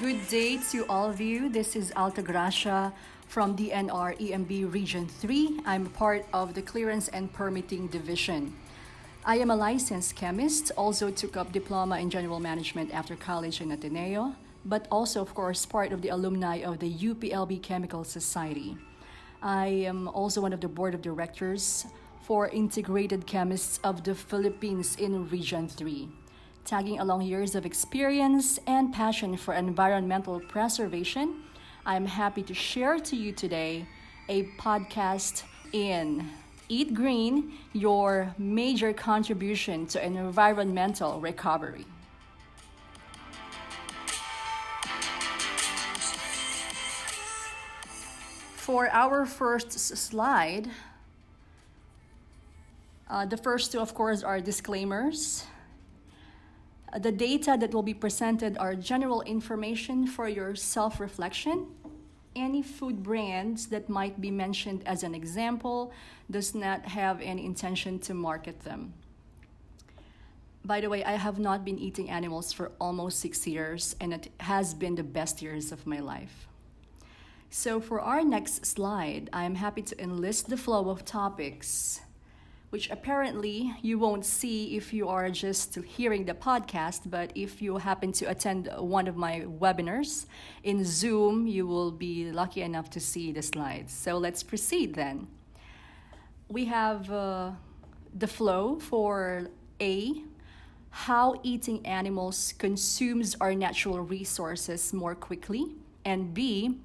Good day to all of you. This is Altagracia from DNR EMB Region 3. I'm part of the Clearance and Permitting Division. I am a licensed chemist, also took up diploma in general management after college in Ateneo, but also, of course, part of the alumni of the UPLB Chemical Society. I am also one of the board of directors for Integrated Chemists of the Philippines in Region 3. Tagging along years of experience and passion for environmental preservation, I am happy to share to you today a podcast in Eat Green, your major contribution to environmental recovery. For our first slide, the first two, of course, are disclaimers. The data that will be presented are general information for your self-reflection. Any food brands that might be mentioned as an example does not have any intention to market them. By the way, I have not been eating animals for almost 6 years, and it has been the best years of my life. So for our next slide, I am happy to enlist the flow of topics, which apparently you won't see if you are just hearing the podcast, but if you happen to attend one of my webinars in Zoom, you will be lucky enough to see the slides. So let's proceed then. We have the flow for A, how eating animals consumes our natural resources more quickly, and B,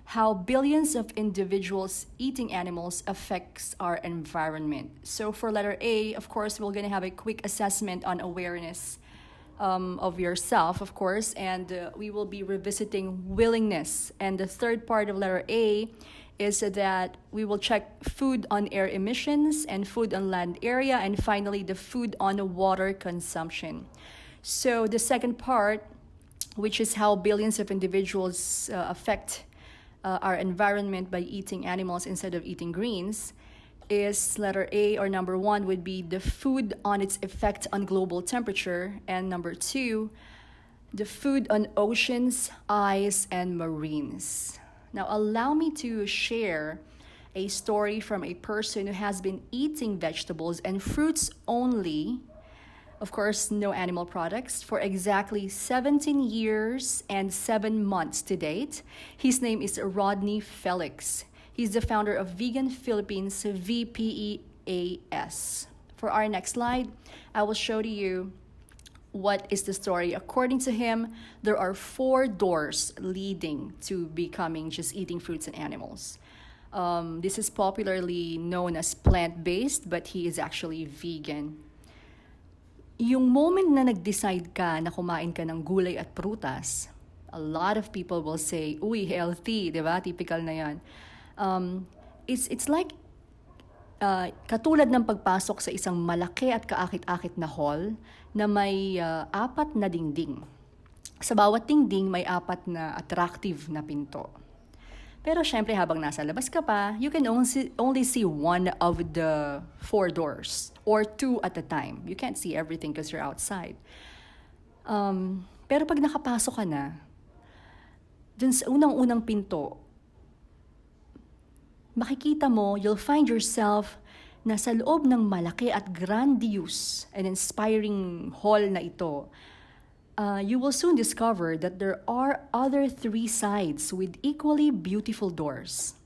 how billions of individuals eating animals affects our environment. So for letter A, of course, we're going to have a quick assessment on awareness of yourself, of course, and we will be revisiting willingness. And the third part of letter A is that we will check food on air emissions and food on land area, and finally the food on water consumption. So the second part, which is how billions of individuals affect our environment by eating animals instead of eating greens, is letter A, or number one would be the food on its effect on global temperature, and number two, the food on oceans, ice, and marines. Now allow me to share a story from a person who has been eating vegetables and fruits only, of course, no animal products, for exactly 17 years and 7 months to date. His name is Rodney Felix. He's the founder of Vegan Philippines, VPEAS. For our next slide, I will show to you what is the story. According to him, there are 4 doors leading to becoming just eating fruits and animals. This is popularly known as plant-based, but he is actually vegan. Yung moment na nag-decide ka na kumain ka ng gulay at prutas, a lot of people will say, uy, healthy, di ba? Typical na yan. It's like katulad ng pagpasok sa isang malaki at kaakit-akit na hall na may 4 na dingding. Sa bawat dingding, may 4 na attractive na pinto. Pero syempre, habang nasa labas ka pa, you can only see one of the 4 doors or 2 at a time. You can't see everything because you're outside. Pero pag nakapasok ka na, dun sa unang-unang pinto, makikita mo, you'll find yourself na sa loob ng malaki at grandiose and inspiring hall na ito. You will soon discover that there are other 3 sides with equally beautiful doors.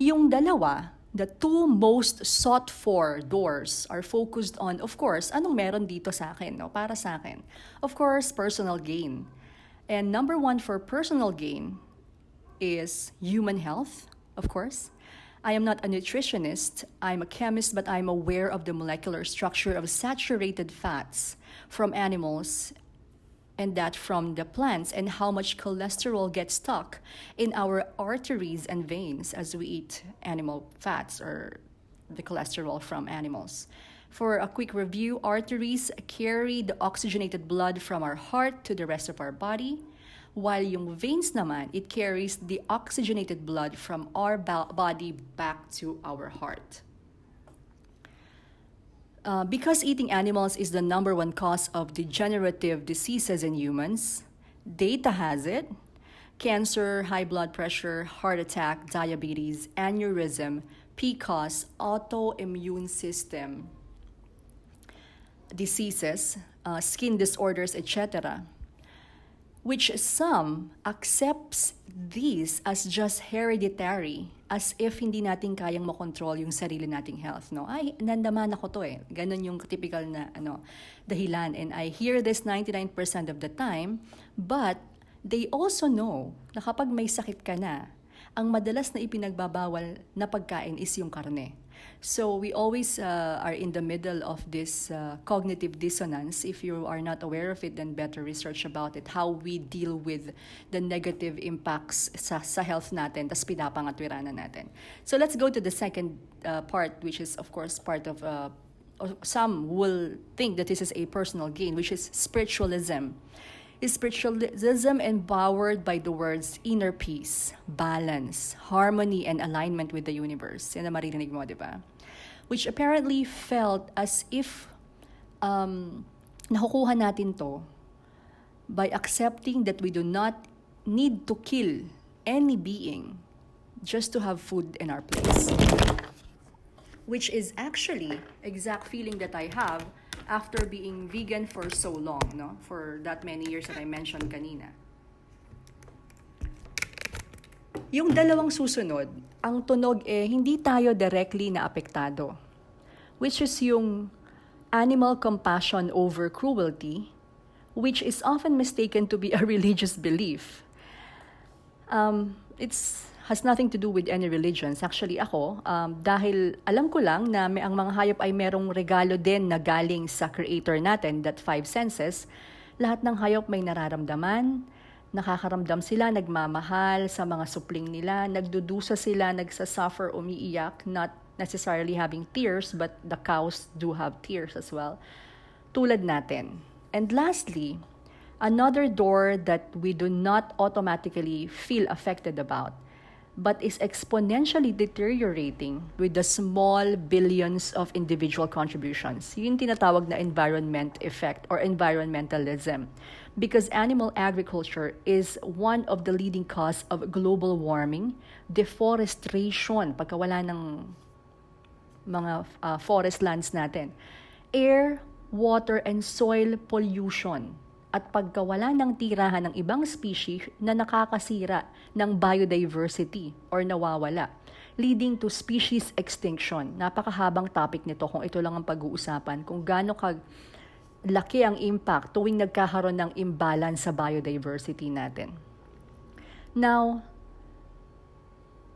Yung dalawa, the 2 most sought for doors are focused on, of course, anong meron dito sa akin, no? Para sa akin. Of course, personal gain. And number 1 for personal gain is human health, of course. I am not a nutritionist, I'm a chemist, but I'm aware of the molecular structure of saturated fats from animals and that from the plants, and how much cholesterol gets stuck in our arteries and veins as we eat animal fats or the cholesterol from animals. For a quick review, arteries carry the oxygenated blood from our heart to the rest of our body, while yung veins naman, it carries the oxygenated blood from our body back to our heart. Because eating animals is the number 1 cause of degenerative diseases in humans, Data has it. Cancer, high blood pressure, heart attack, diabetes, aneurysm, PCOS, autoimmune system diseases, skin disorders, etc., which some accepts these as just hereditary, as if hindi natin kayang makontrol yung sarili nating health, no? Ay, nandaman ako to eh. Ganun yung typical na dahilan. And I hear this 99% of the time, but they also know na kapag may sakit ka na, ang madalas na ipinagbabawal na pagkain is yung karne. So we always are in the middle of this cognitive dissonance. If you are not aware of it, then better research about it. How we deal with the negative impacts sa health natin, tas pinapangatwiranan natin. So let's go to the second part, which is of course part of, some will think that this is a personal gain, which is spiritualism. Is spiritualism empowered by the words inner peace, balance, harmony, and alignment with the universe? Yan na maririnig mo, di ba? Which apparently felt as if nakukuha natin to by accepting that we do not need to kill any being just to have food in our place. Which is actually exact feeling that I have after being vegan for so long, no? For that many years that I mentioned kanina. Yung dalawang susunod, ang tunog hindi tayo directly na apektado, which is yung animal compassion over cruelty, which is often mistaken to be a religious belief. It's has nothing to do with any religions. Actually ako, dahil alam ko lang na ang mga hayop ay merong regalo din na galing sa creator natin, that five senses, lahat ng hayop may nararamdaman, nakakaramdam sila, nagmamahal sa mga supling nila, nagdudusa sila, nagsasuffer, umiiyak, not necessarily having tears, but the cows do have tears as well, tulad natin. And lastly, another door that we do not automatically feel affected about, but is exponentially deteriorating with the small billions of individual contributions. Yung tinatawag na environment effect or environmentalism. Because animal agriculture is one of the leading cause of global warming, deforestation, pagkawala ng mga forest lands natin, air, water, and soil pollution, at pagkawala ng tirahan ng ibang species na nakakasira ng biodiversity or nawawala, leading to species extinction. Napakahabang topic nito kung ito lang ang pag-uusapan, kung gaano laki ang impact tuwing nagkakaroon ng imbalance sa biodiversity natin. Now,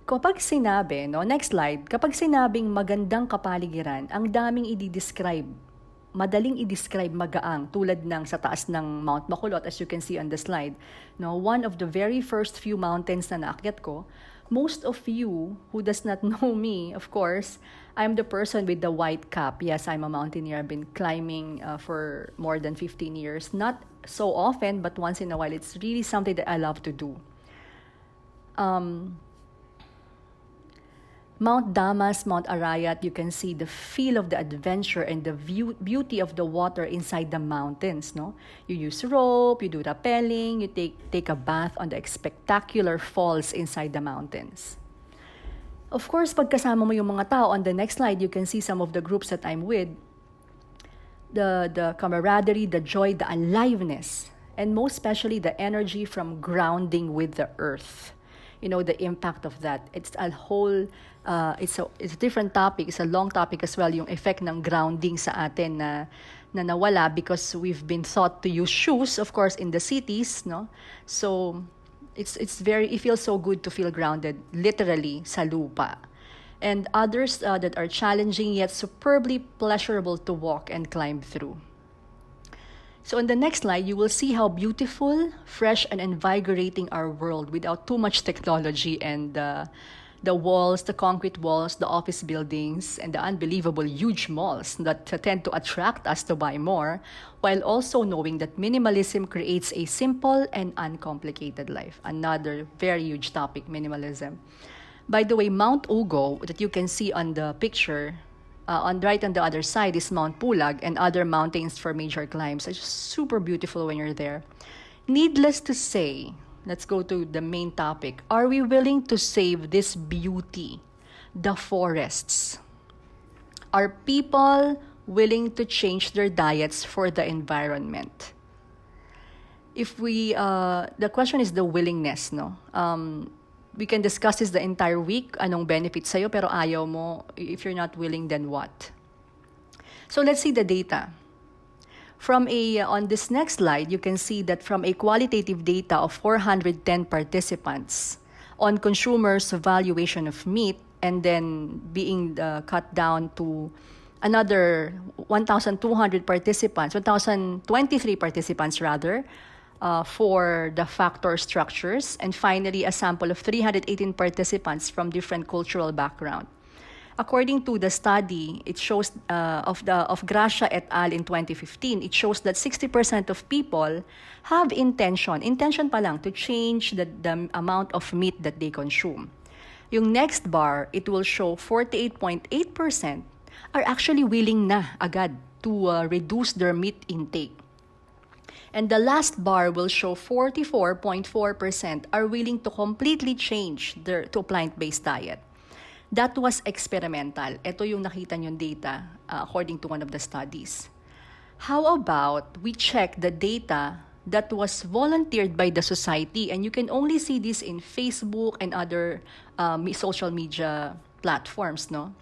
kapag sinabi, next slide, kapag sinabing magandang kapaligiran, ang daming i-describe, madaling i-describe magaang, tulad ng sa taas ng Mount Bacolod, as you can see on the slide. One of the very first few mountains na naakyat ko, most of you who does not know me, of course, I'm the person with the white cap. Yes, I'm a mountaineer. I've been climbing for more than 15 years. Not so often, but once in a while. It's really something that I love to do. Mount Damas, Mount Arayat, you can see the feel of the adventure and the beauty of the water inside the mountains, no? You use rope, you do rappelling, you take a bath on the spectacular falls inside the mountains. Of course, pagkasama mo yung mga tao, on the next slide, you can see some of the groups that I'm with. The camaraderie, the joy, the aliveness, and most especially the energy from grounding with the earth. The impact of that. It's a whole, it's a different topic. It's a long topic as well, yung effect ng grounding sa atin na nawala because we've been taught to use shoes, of course, in the cities, no? So, it feels so good to feel grounded, literally, sa lupa. And others that are challenging yet superbly pleasurable to walk and climb through. So on the next slide, you will see how beautiful, fresh, and invigorating our world without too much technology and the walls, the concrete walls, the office buildings, and the unbelievable huge malls that tend to attract us to buy more, while also knowing that minimalism creates a simple and uncomplicated life. Another very huge topic, minimalism. By the way, Mount Ugo, that you can see on the picture, right on the other side is Mount Pulag and other mountains for major climbs. It's just super beautiful when you're there. Needless to say, let's go to the main topic. Are we willing to save this beauty, the forests? Are people willing to change their diets for the environment? If we, the question is the willingness, no? We can discuss this the entire week, anong benefit sa'yo, pero ayaw mo. If you're not willing, then what? So let's see the data. On this next slide, you can see that from a qualitative data of 410 participants on consumers' valuation of meat, and then being cut down to another 1,200 participants, 1,023 participants rather, for the factor structures, and finally a sample of 318 participants from different cultural background. According to the study, it shows of Gracia et al. In 2015, it shows that 60% of people have intention pa lang, to change the amount of meat that they consume. Yung next bar, it will show 48.8% are actually willing na agad to reduce their meat intake. And the last bar will show 44.4% are willing to completely change to a plant-based diet. That was experimental. Ito yung nakita niyong data according to one of the studies. How about we check the data that was volunteered by the society, and you can only see this in Facebook and other social media platforms, no?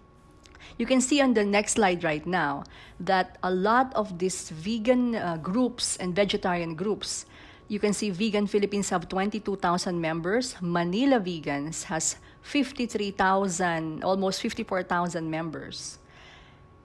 You can see on the next slide right now that a lot of these vegan groups and vegetarian groups, you can see Vegan Philippines have 22,000 members. Manila Vegans has 53,000, almost 54,000 members.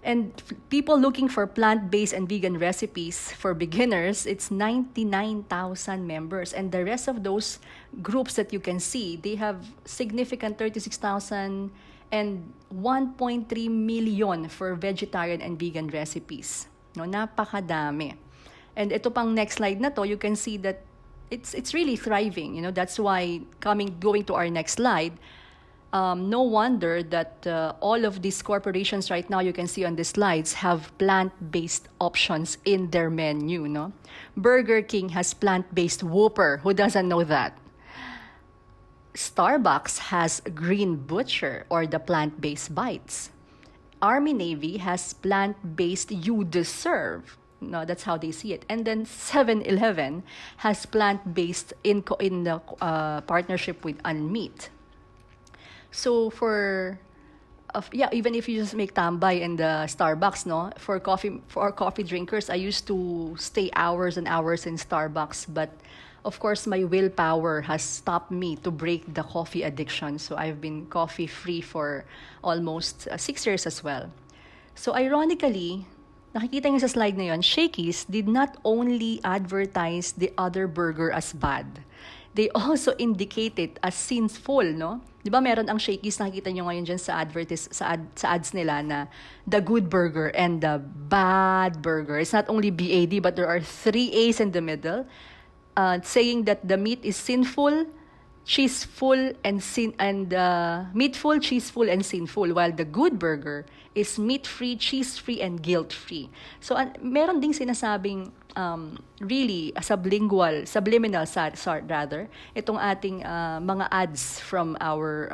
And people looking for plant-based and vegan recipes for beginners, it's 99,000 members. And the rest of those groups that you can see, they have significant 36,000 and 1.3 million for vegetarian and vegan recipes. No, napakadami. And ito pang next slide na to, you can see that it's really thriving. You know, that's why going to our next slide, no wonder that all of these corporations right now, you can see on the slides, have plant-based options in their menu. No, Burger King has plant-based Whopper. Who doesn't know that? Starbucks has Green Butcher, or the plant-based bites. Army Navy has plant-based You Deserve. No, that's how they see it. And then 7-Eleven has plant-based in the partnership with Unmeat. So even if you just make tambay in the Starbucks, no, for our coffee drinkers, I used to stay hours and hours in Starbucks, but of course, my willpower has stopped me to break the coffee addiction. So I've been coffee-free for almost 6 years as well. So ironically, nakikita niyo sa slide na yun, Shakey's did not only advertise the other burger as bad. They also indicate it as sinful, no? Di ba meron ang Shakey's, nakikita niyo ngayon dyan sa ads nila na the good burger and the bad burger. It's not only BAD, but there are 3 A's in the middle. Saying that the meat is sinful, cheeseful, and meatful, cheeseful, and sinful, while the good burger is meat-free, cheese-free, and guilt-free. So meron ding sinasabing really subliminal rather, itong ating mga ads from our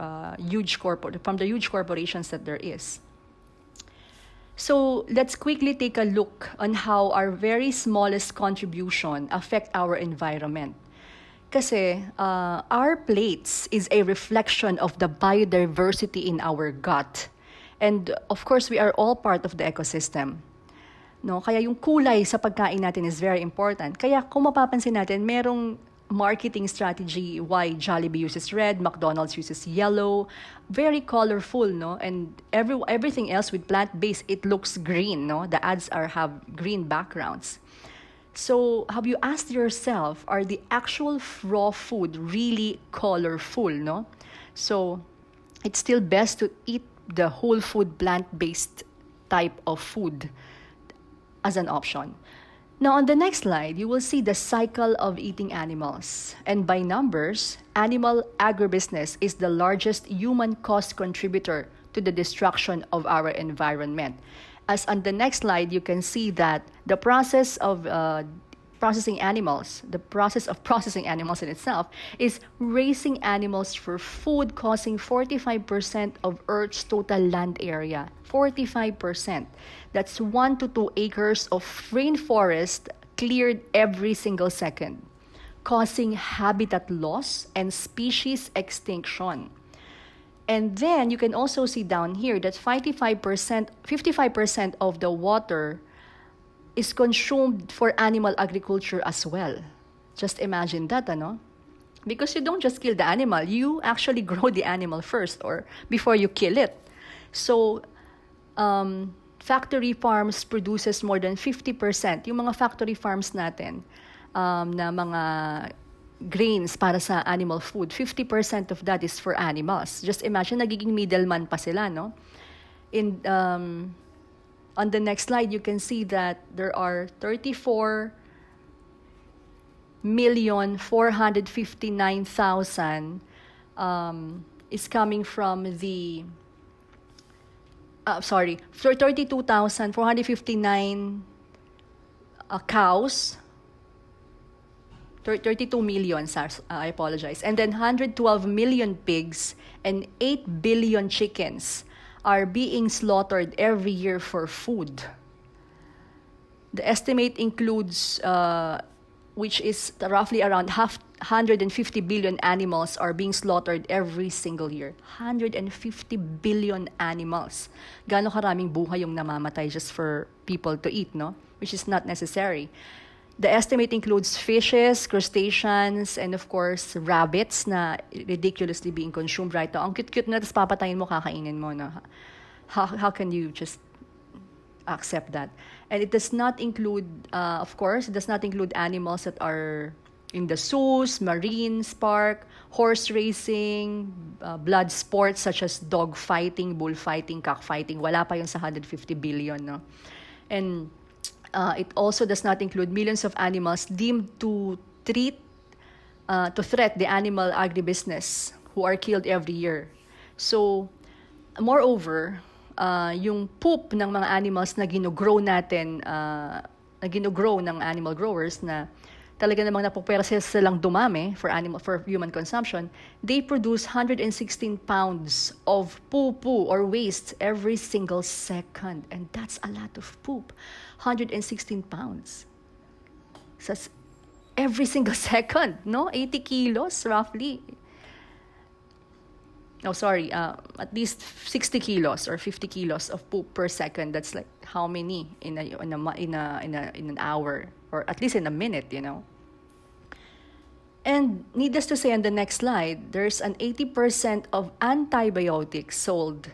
from the huge corporations that there is. So let's quickly take a look on how our very smallest contribution affect our environment. Kasi our plates is a reflection of the biodiversity in our gut. And of course, we are all part of the ecosystem. No, kaya yung kulay sa pagkain natin is very important. Kaya kung mapapansin natin, merong marketing strategy why Jollibee uses red, McDonald's uses yellow, very colorful, no? And everything else with plant-based, it looks green, no? The ads have green backgrounds. So have you asked yourself, are the actual raw food really colorful, no? So it's still best to eat the whole food plant-based type of food as an option. Now, on the next slide, you will see the cycle of eating animals. And by numbers, animal agribusiness is the largest human cost contributor to the destruction of our environment. As on the next slide, you can see that the process of processing animals, the process of processing animals in itself, is raising animals for food, causing 45% of Earth's total land area. 45%. That's 1 to 2 acres of rainforest cleared every single second, causing habitat loss and species extinction. And then you can also see down here that 55% of the water is consumed for animal agriculture as well. Just imagine that, ano? Because you don't just kill the animal, you actually grow the animal first or before you kill it. So, factory farms produces more than 50%. Yung mga factory farms natin na mga grains para sa animal food, 50% of that is for animals. Just imagine, nagiging middleman pa sila, no? On the next slide, you can see that there are 34,459,000 is coming from the 32,459 cows, 32 million, I apologize, and then 112 million pigs and 8 billion chickens are being slaughtered every year for food. The estimate includes, which is roughly around 150 billion animals are being slaughtered every single year. 150 billion animals. Gaano karaming buhay yung namamatay just for people to eat, no? Which is not necessary. The estimate includes fishes, crustaceans, and of course, rabbits na ridiculously being consumed right now. Ang cute-cute na, tapos papatayin mo, kakainin mo. No? How can you just accept that? And it does not include, of course, it does not include animals that are in the zoos, marines, park, horse racing, blood sports such as dog fighting, bullfighting, cockfighting. Wala pa yun sa 150 billion. No? And it also does not include millions of animals deemed to threat the animal agribusiness who are killed every year. So, moreover, yung poop ng mga animals na ginogrow natin, na ginogrow ng animal growers na talaga namang napupera silang dumami for human consumption, they produce 116 pounds of poo-poo or waste every single second. And that's a lot of poop. 116 pounds. So every single second, no? 80 kilos roughly. At least 60 kilos or 50 kilos of poop per second. That's like how many in an hour, or at least in a minute, you know? And needless to say, on the next slide, there's an 80% of antibiotics sold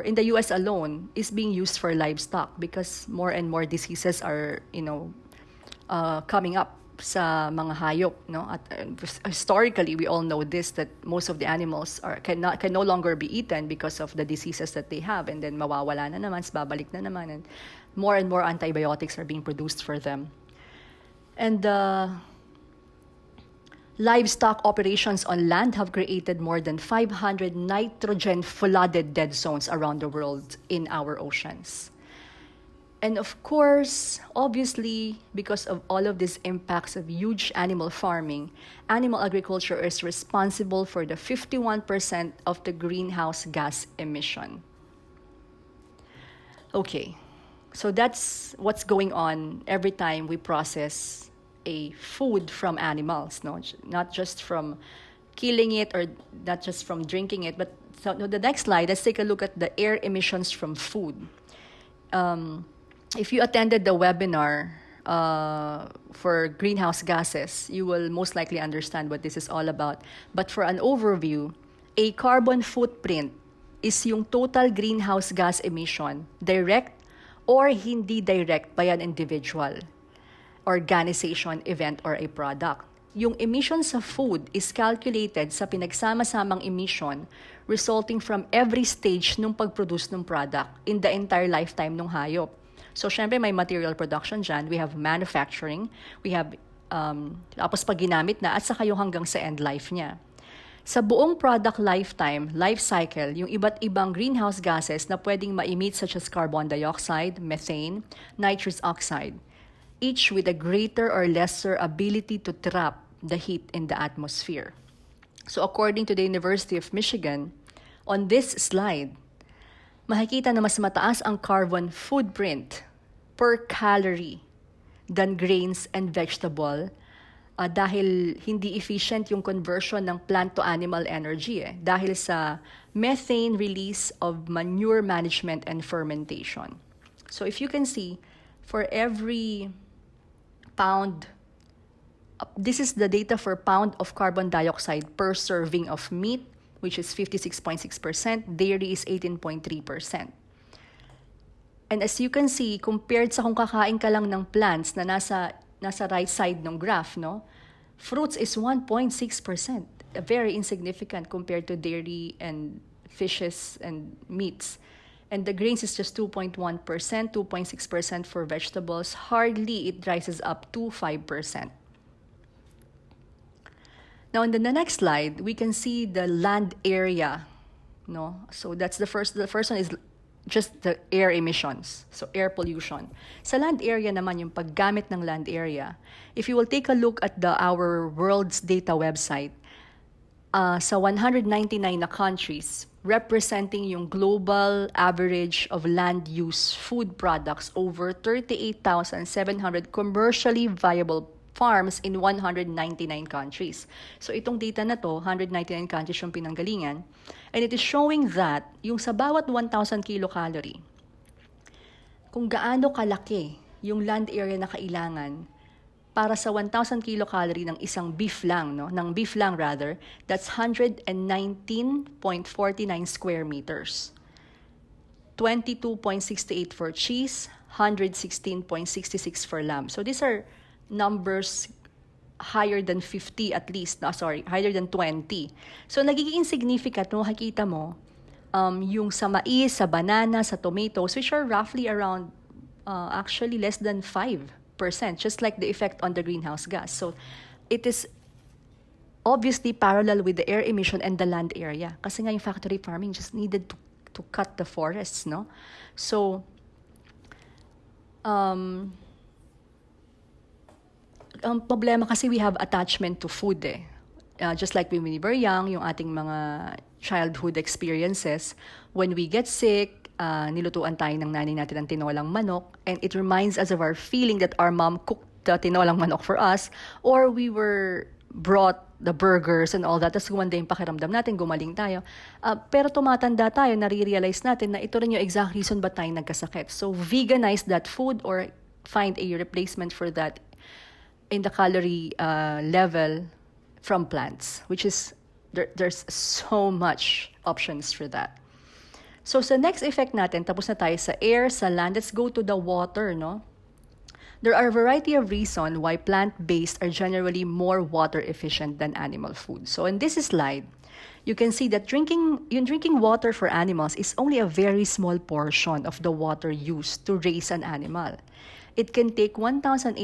in the US alone is being used for livestock because more and more diseases are, coming up sa mga hayop, no? At historically, we all know this, that most of the animals can no longer be eaten because of the diseases that they have, and then mawawala na naman, babalik na naman, and more antibiotics are being produced for them. And livestock operations on land have created more than 500 nitrogen-flooded dead zones around the world in our oceans. And of course, obviously, because of all of these impacts of huge animal farming, animal agriculture is responsible for the 51% of the greenhouse gas emission. Okay, so that's what's going on every time we process a food from animals, no? Not just from killing it or not just from drinking it, but so the next slide, let's take a look at the air emissions from food. If you attended the webinar for greenhouse gases, you will most likely understand what this is all about. But for an overview, a carbon footprint is yung total greenhouse gas emission, direct or hindi direct by an individual, organization, event, or a product. Yung emission sa food is calculated sa pinagsama-samang emission resulting from every stage nung pag-produce ng product in the entire lifetime ng hayop. So, syempre, may material production dyan. We have manufacturing. We have, tapos pag ginamit na, at saka yung hanggang sa end life niya. Sa buong product lifetime, life cycle, yung iba't ibang greenhouse gases na pwedeng ma-emit such as carbon dioxide, methane, nitrous oxide. each with a greater or lesser ability to trap the heat in the atmosphere. So according to the University of Michigan, on this slide, makikita na mas mataas ang carbon footprint per calorie than grains and vegetable dahil hindi efficient yung conversion ng plant-to-animal energy dahil sa methane release of manure management and fermentation. So if you can see, for every pound, this is the data for pound of carbon dioxide per serving of meat, which is 56.6%, dairy is 18.3%. And as you can see, compared sa kung kakain ka lang ng plants na nasa right side ng graph, no? Fruits is 1.6%, very insignificant compared to dairy and fishes and meats. And the grains is just 2.1%, 2.6% for vegetables. Hardly it rises up to 5%. Now, in the next slide, we can see the land area. No? So that's the first one is just the air emissions, so air pollution. Sa land area naman, yung paggamit ng land area, if you will take a look at our World's Data website, sa 199 na countries, representing yung global average of land use food products over 38,700 commercially viable farms in 199 countries. So itong data na to, 199 countries yung pinanggalingan, and it is showing that yung sa bawat 1,000 kilocalorie, kung gaano kalaki yung land area na kailangan para sa 1,000 kilocalorie ng isang beef lang, that's 119.49 square meters. 22.68 for cheese, 116.66 for lamb. So these are numbers higher than 50 at least, higher than 20. So nagiging insignificant, makikita mo, yung sa mais, sa banana, sa tomatoes, which are roughly around, actually less than 5%, just like the effect on the greenhouse gas. So it is obviously parallel with the air emission and the land area. Kasi nga yung factory farming just needed to cut the forests, no? So, ang problema kasi we have attachment to food just like when we were young, yung ating mga childhood experiences, when we get sick, nilutuan tayo ng nanay natin ng tinolang manok, and it reminds us of our feeling that our mom cooked the tinolang manok for us, or we were brought the burgers and all that, tapos gumanda yung pakiramdam natin, gumaling tayo. Pero tumatanda tayo, nare-realize natin na ito rin yung exact reason ba tayo nagkasakit. So veganize that food or find a replacement for that in the calorie level from plants, which is, there's so much options for that. So sa next effect natin, tapos na tayo sa air, sa land, let's go to the water, no? There are a variety of reasons why plant-based are generally more water efficient than animal food. So in this slide, you can see that drinking water for animals is only a very small portion of the water used to raise an animal. It can take 1,800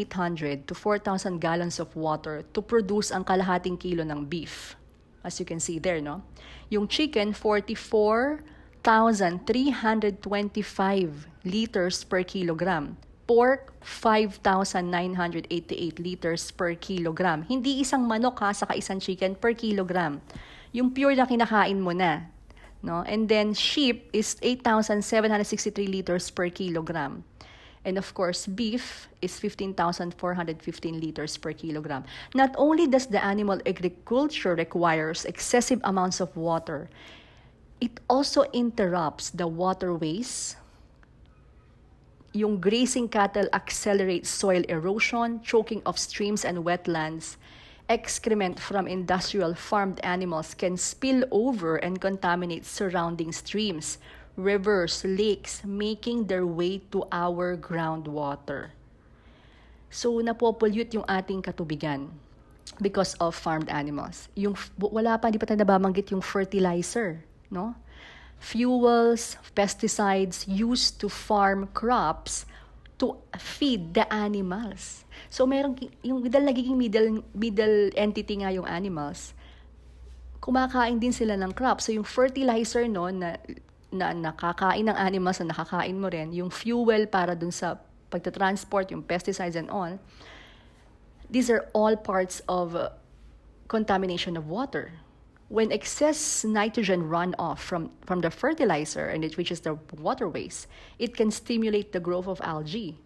to 4,000 gallons of water to produce ang kalahating kilo ng beef. As you can see there, no? Yung chicken, 44,325 liters per kilogram. Pork, 5,988 liters per kilogram. Hindi isang manok saka isang chicken per kilogram. Yung pure na kinakain mo na. No? And then sheep is 8,763 liters per kilogram. And of course, beef is 15,415 liters per kilogram. Not only does the animal agriculture requires excessive amounts of water, it also interrupts the waterways. Yung grazing cattle accelerates soil erosion, choking of streams and wetlands. Excrement from industrial farmed animals can spill over and contaminate surrounding streams, rivers, lakes, making their way to our groundwater. So, napopollute yung ating katubigan because of farmed animals. Yung, hindi pa tayo nababanggit yung fertilizer, no? Fuels, pesticides used to farm crops to feed the animals. So, yung dahil nagiging middle entity nga yung animals, kumakain din sila ng crops. So, yung fertilizer, no, na nakakain ng animals na nakakain mo rin, yung fuel para dun sa pagta-transport, yung pesticides and all, these are all parts of contamination of water. When excess nitrogen run off from the fertilizer and it reaches the waterways, it can stimulate the growth of algae.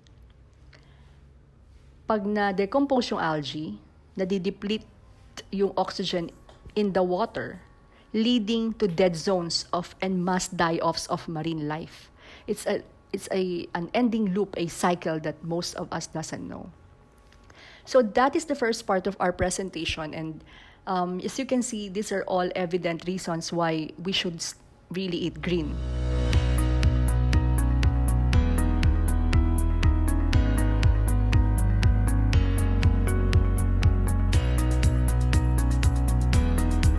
Pag na-decompose yung algae, nadideplete yung oxygen in the water, leading to dead zones of and mass die-offs of marine life. It's an ending loop, a cycle that most of us doesn't know. So that is the first part of our presentation, and as you can see, these are all evident reasons why we should really eat green.